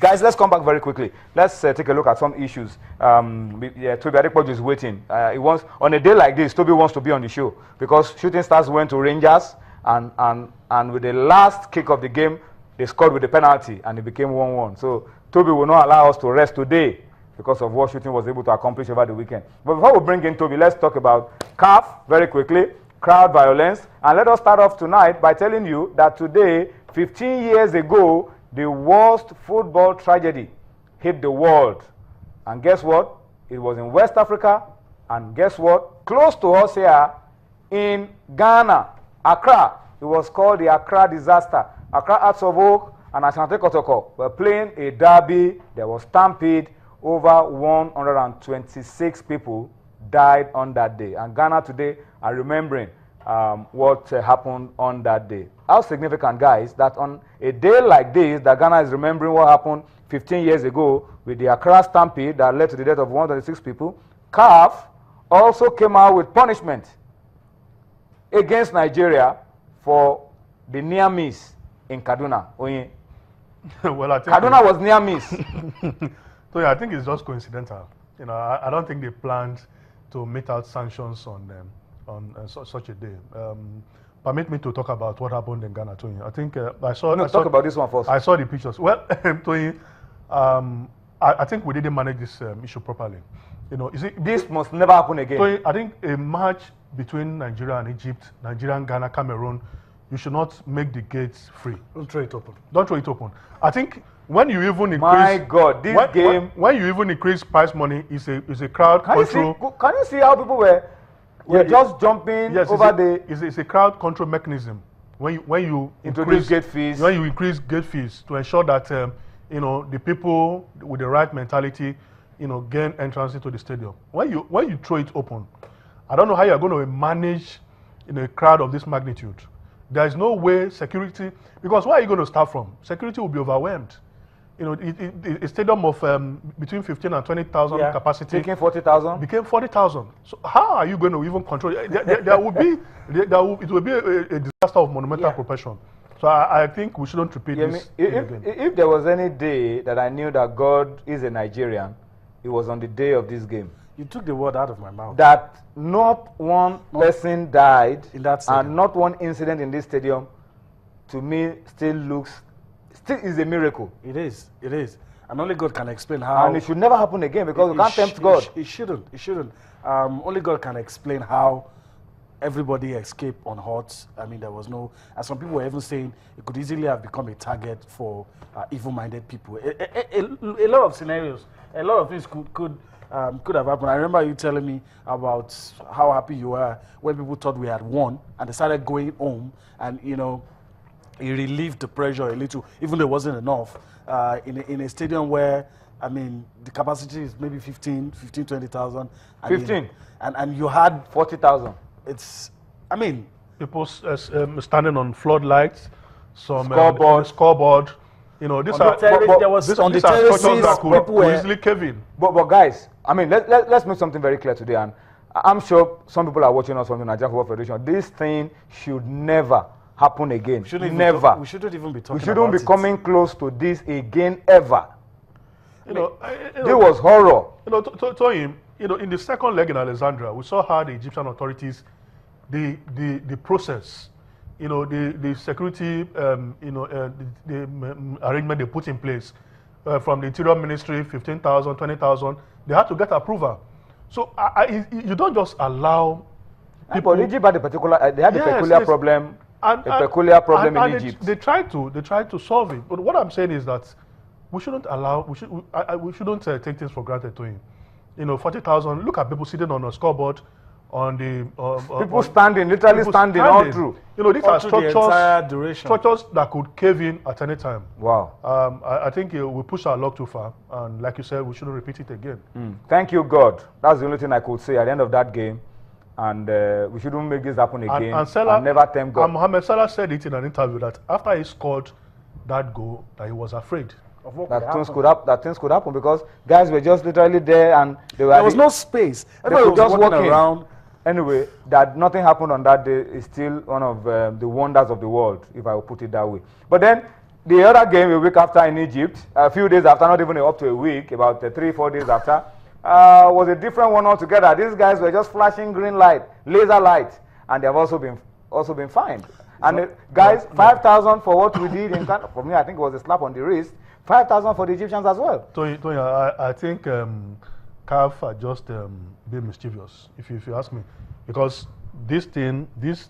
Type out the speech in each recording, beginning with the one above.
Guys, let's come back very quickly. Let's take a look at some issues. Toby Adepoju is waiting. He wants, on a day like this, Toby wants to be on the show because Shooting Stars went to Rangers, and with the last kick of the game, they scored with the penalty, and it became 1-1. So Toby will not allow us to rest today because of what Shooting was able to accomplish over the weekend. But before we bring in Toby, let's talk about CAF very quickly, crowd violence. And let us start off tonight by telling you that today, 15 years ago, the worst football tragedy hit the world. And guess what? It was in West Africa. And guess what? Close to us here in Ghana, Accra. It was called the Accra disaster. Accra Hearts of Oak and Ashanti Kotoko were playing a derby. There was stampede. Over 126 people died on that day. And Ghana today are remembering what happened on that day. How significant, guys, that on a day like this, that Ghana is remembering what happened 15 years ago with the Accra stampede that led to the death of 126 people. CAF also came out with punishment against Nigeria for the near miss in Kaduna. Well, I think Kaduna was near miss. So yeah, I think it's just coincidental. You know, I don't think they planned to mete out sanctions on them on such a day. Permit me to talk about what happened in Ghana, Tony. I think I saw. Talk about this one first. I saw the pictures. Well, Tony, I think we didn't manage this issue properly. You know, this must never happen again. Tony, I think a match between Nigeria and Egypt, Nigeria, Ghana, Cameroon, you should not make the gates free. Don't throw it open. Don't throw it open. I think when you even increase, my God, this game. When you even increase prize money, is a crowd control. Can you see how people were just jumping over the? It's a crowd control mechanism. When you introduce gate fees. When you increase gate fees to ensure that you know, the people with the right mentality, you know, gain entrance into the stadium. When you throw it open, I don't know how you're going to manage in a crowd of this magnitude. There is no way security, because where are you going to start from? Security will be overwhelmed. You know, a stadium of between 15 and 20,000 capacity became 40,000. Became 40,000. So how are you going to even control? There will be a disaster of monumental proportion. So I think we shouldn't repeat this again. If there was any day that I knew that God is a Nigerian, it was on the day of this game. You took the word out of my mouth. That not one person died in that stadium, and not one incident in this stadium, to me still is a miracle. It is. And only God can explain how. And it should never happen again because we can't tempt God. It shouldn't. Only God can explain how everybody escaped unhurt. I mean, there was no, as some people were even saying, it could easily have become a target for evil-minded people. A lot of scenarios, a lot of things could have happened. I remember you telling me about how happy you were when people thought we had won and they started going home, and you know, it relieved the pressure a little, even though it wasn't enough. In a stadium where, I mean, the capacity is maybe 20,000. 15. And you had 40,000. It's, I mean, people standing on floodlights, some scoreboard. You know, these are structures that could easily cave in. But guys, I mean, let's make something very clear today, and I'm sure some people are watching us from the Nigerian Football Federation. This thing should never happen again. We shouldn't even be talking. We shouldn't be coming close to this again ever. You know, it was horror. You know, to him, you know, in the second leg in Alexandria, we saw how the Egyptian authorities, the process, you know, the security, you know, the arrangement they put in place from the Interior Ministry, 15,000, 20,000, they had to get approval. So you don't just allow people. But Egypt had a particular, they had a peculiar problem. Peculiar problem in Egypt. They tried to solve it. But what I'm saying is that we shouldn't allow, we shouldn't take things for granted to him. You know, 40,000. Look at people sitting on a scoreboard, on the people standing, literally standing all through. You know, these are structures that could cave in at any time. Wow. I think we pushed our luck too far, and like you said, we shouldn't repeat it again. Thank you, God. That's the only thing I could say at the end of that game. And we shouldn't make this happen again. And never tempt God. Mohamed Salah said it in an interview that after he scored that goal, that he was afraid of what that things could happen because guys were just literally there and there was no space. Everybody was just walking around. Anyway, that nothing happened on that day is still one of the wonders of the world, if I will put it that way. But then, The other game a week after in Egypt, a few days after, not even up to a week, about 3-4 days after, was a different one altogether. These guys were just flashing green light, laser light, and they have also been fined. And guys, 5,000 for what we did in Ghana. For me, I think it was a slap on the wrist. 5,000 for the Egyptians as well. Tony, I think CAF are just being mischievous, if you ask me, because this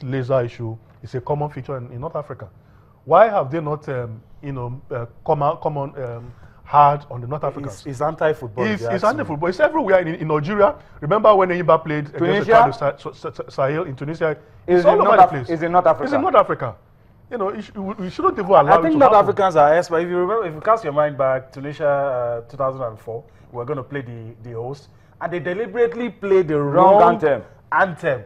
laser issue is a common feature in North Africa. Why have they not, come on hard on the North Africans? It's anti-football. It's anti-football. It's everywhere in Nigeria. Remember when Enyimba played Tunisia? against the Sahel in Tunisia? It's all over the place. It's in North Africa. It's in North Africa. We shouldn't even allow I think North Africans are experts. If you remember, if you cast your mind back, Tunisia 2004, we're going to play the host, and they deliberately played the wrong anthem.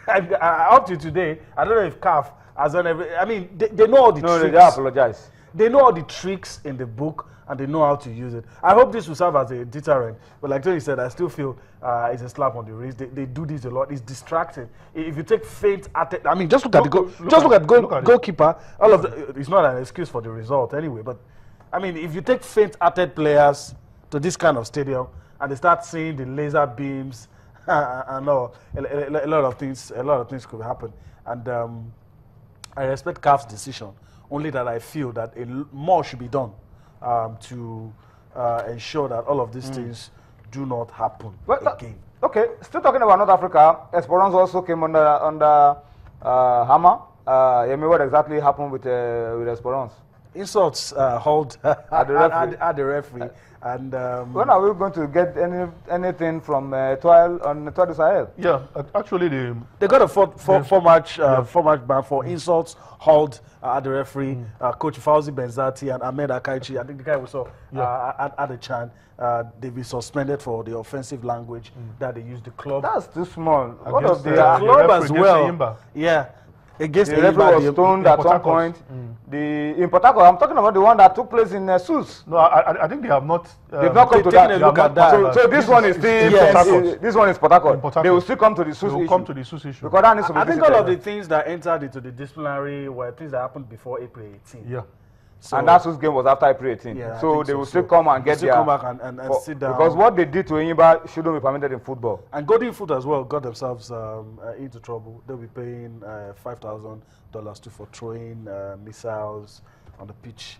And, up to today, I don't know if CAF has done every. I mean, they know all the tricks. No, they apologize. They know all the tricks in the book, and they know how to use it. I hope this will serve as a deterrent. But like Tony said, I still feel it's a slap on the wrist. They do this a lot. It's distracting. If you take faint at, I mean, just look at the goalkeeper. All of it's not an excuse for the result anyway. But I mean, if you take faint-hearted players to this kind of stadium and they start seeing the laser beams and all, a lot of things could happen. And I respect CAF's decision. Only that I feel that more should be done to ensure that all of these things do not happen again. Okay, still talking about North Africa, Esperance also came under hammer. What exactly happened with Esperance? Insults hauled at the referee. And when are we going to get anything from Toile du Sahel? Yeah, actually they got a four match ban for insults hauled at the referee. Coach Fauzi Benzati and Ahmed Akaichi, I think the guy we saw at the Chan, they've been suspended for the offensive language that they use. The club. That's too small. What of the club as well? Yeah. Against the referee was stoned at some point. In Port Harcourt, I'm talking about the one that took place in Sus. No, I think they have not. They've not come to that. Look at that. So this one is still. This one is Port Harcourt. They will still come to the Sus issue. They will come to the Sus issue. Because that needs to be I think all of the things that entered into the disciplinary were things that happened before April 18. Yeah. So, and that Sus game was after April 18. Yeah, so they will still come and get their. Come back and sit down. Because what they did to Enyimba shouldn't be permitted in football. And Golden Foot as well got themselves into trouble. They'll be paying $5,000 for throwing missiles on the pitch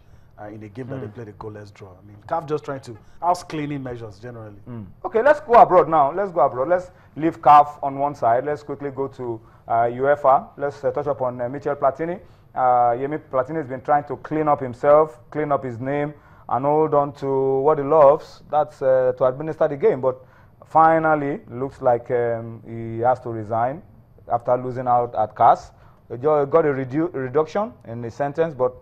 in a game that they played a goalless draw. I mean, CAF just trying to house cleaning measures generally. Okay, let's go abroad now. Let's leave CAF on one side. Let's quickly go to UEFA. Let's touch upon Michel Platini. Yemi Platini has been trying to clean up himself, clean up his name, and hold on to what he loves. That's to administer the game. But finally, looks like he has to resign after losing out at CAS. He got a reduction in the sentence, but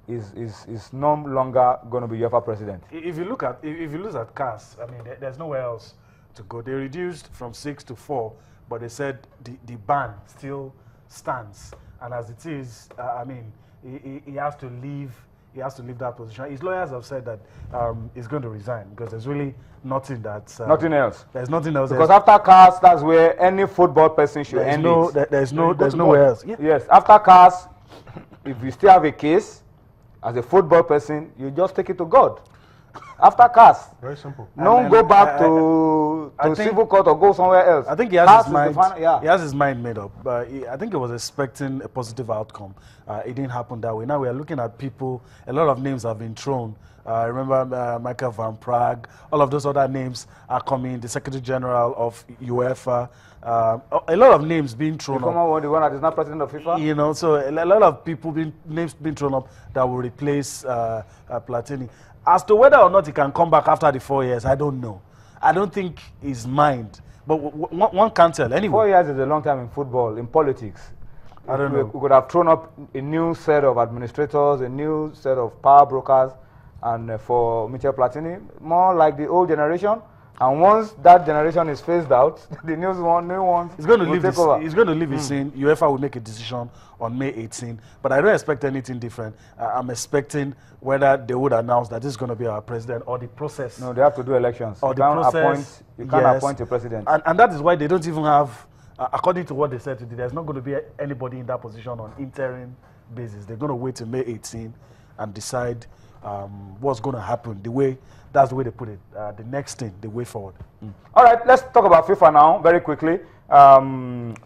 is no longer going to be UEFA president. If you look at CAS, I mean, there's nowhere else to go. They reduced from 6 to 4, but they said the ban still stands. And as it is, I mean, he has to leave. He has to leave that position. His lawyers have said that he's going to resign because there's really nothing that's nothing else. There's nothing else. Because after CAS, that's where any football person should end it. There's nowhere else. Yeah. Yes, after CAS, if you still have a case as a football person, you just take it to God. After CAS, very simple. Don't go back to civil court or go somewhere else. I think he has his mind. He has his mind made up. But I think he was expecting a positive outcome. It didn't happen that way. Now we are looking at people. A lot of names have been thrown. Remember Michael Van Praag. All of those other names are coming. The Secretary General of UEFA. A lot of names being thrown up. The one that is not president of FIFA. You know, so a lot of people names being thrown up that will replace Platini. As to whether or not he can come back after the 4 years, I don't know. I don't think his mind. But one can't tell anyway. 4 years is a long time in football, in politics. I don't know. We could have thrown up a new set of administrators, a new set of power brokers, and for Michel Platini, more like the old generation. And once that generation is phased out, the new ones he's going to leave take over. He's going to leave his scene. UEFA will make a decision on May 18. But I don't expect anything different. I'm expecting whether they would announce that this is going to be our president or the process. No, they have to do elections. Or you the can't process. You can't appoint a president. And that is why they don't even have, according to what they said today, there's not going to be anybody in that position on interim basis. They're going to wait till May 18. and decide what's going to happen. That's the way they put it. The next thing, the way forward. All right, let's talk about FIFA now very quickly.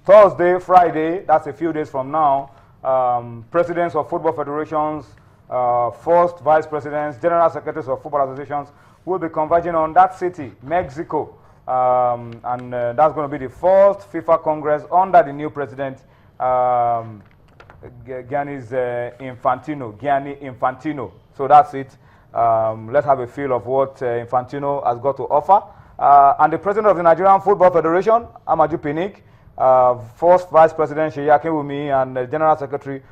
Thursday, Friday, that's a few days from now. Presidents of football federations, first vice presidents, general secretaries of football associations will be converging on that city, Mexico. And that's going to be the first FIFA Congress under the new president, Gianni Infantino. So that's it. Let's have a feel of what Infantino has got to offer. And the president of the Nigerian Football Federation, Amaju Pinnick, first vice president, Sheyi Akinwumi, and general secretary,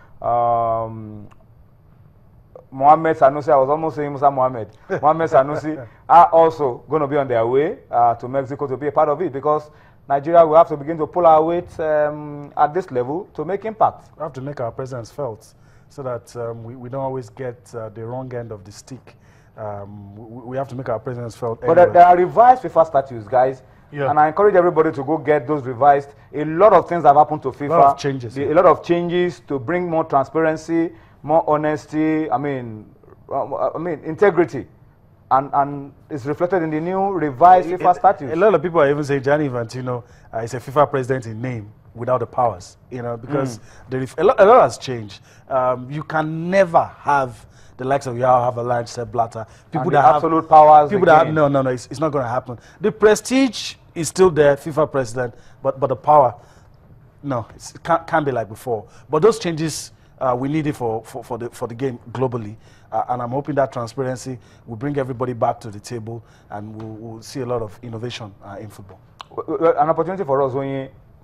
Mohamed Sanusi, I was almost saying Musa Mohamed. Mohamed Sanusi are also going to be on their way to Mexico to be a part of it, because Nigeria will have to begin to pull our weight at this level to make impact. We have to make our presence felt so that we don't always get the wrong end of the stick. We have to make our presence felt. But there are revised FIFA statutes, guys. Yeah. And I encourage everybody to go get those revised. A lot of things have happened to FIFA. A lot of changes. A lot of changes to bring more transparency, more honesty, integrity. And it's reflected in the new revised FIFA statutes. A lot of people are even saying Gianni Infantino is a FIFA president in name without the powers, because a lot has changed. You can never have the likes of Yao Haverland, Sepp Blatter, people that have absolute powers. People that have, no, it's not going to happen. The prestige is still there, FIFA president, but the power, no, it can't be like before. But those changes, we need it for the game globally, and I'm hoping that transparency will bring everybody back to the table, and we'll see a lot of innovation in football. An opportunity for us,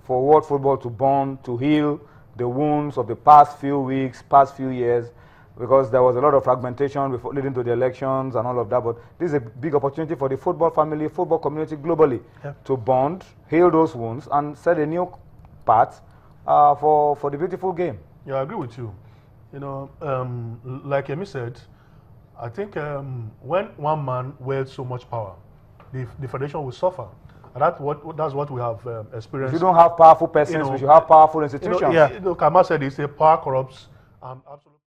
for world football to bond, to heal the wounds of the past few weeks, past few years, because there was a lot of fragmentation before leading to the elections and all of that. But this is a big opportunity for the football family, football community globally, to bond, heal those wounds, and set a new path for the beautiful game. Yeah, I agree with you. Like Emi said, I think when one man wields so much power, the federation will suffer. And that's what we have experienced. If you don't have powerful persons, we should have powerful institutions. Kama said, power corrupts. Absolutely.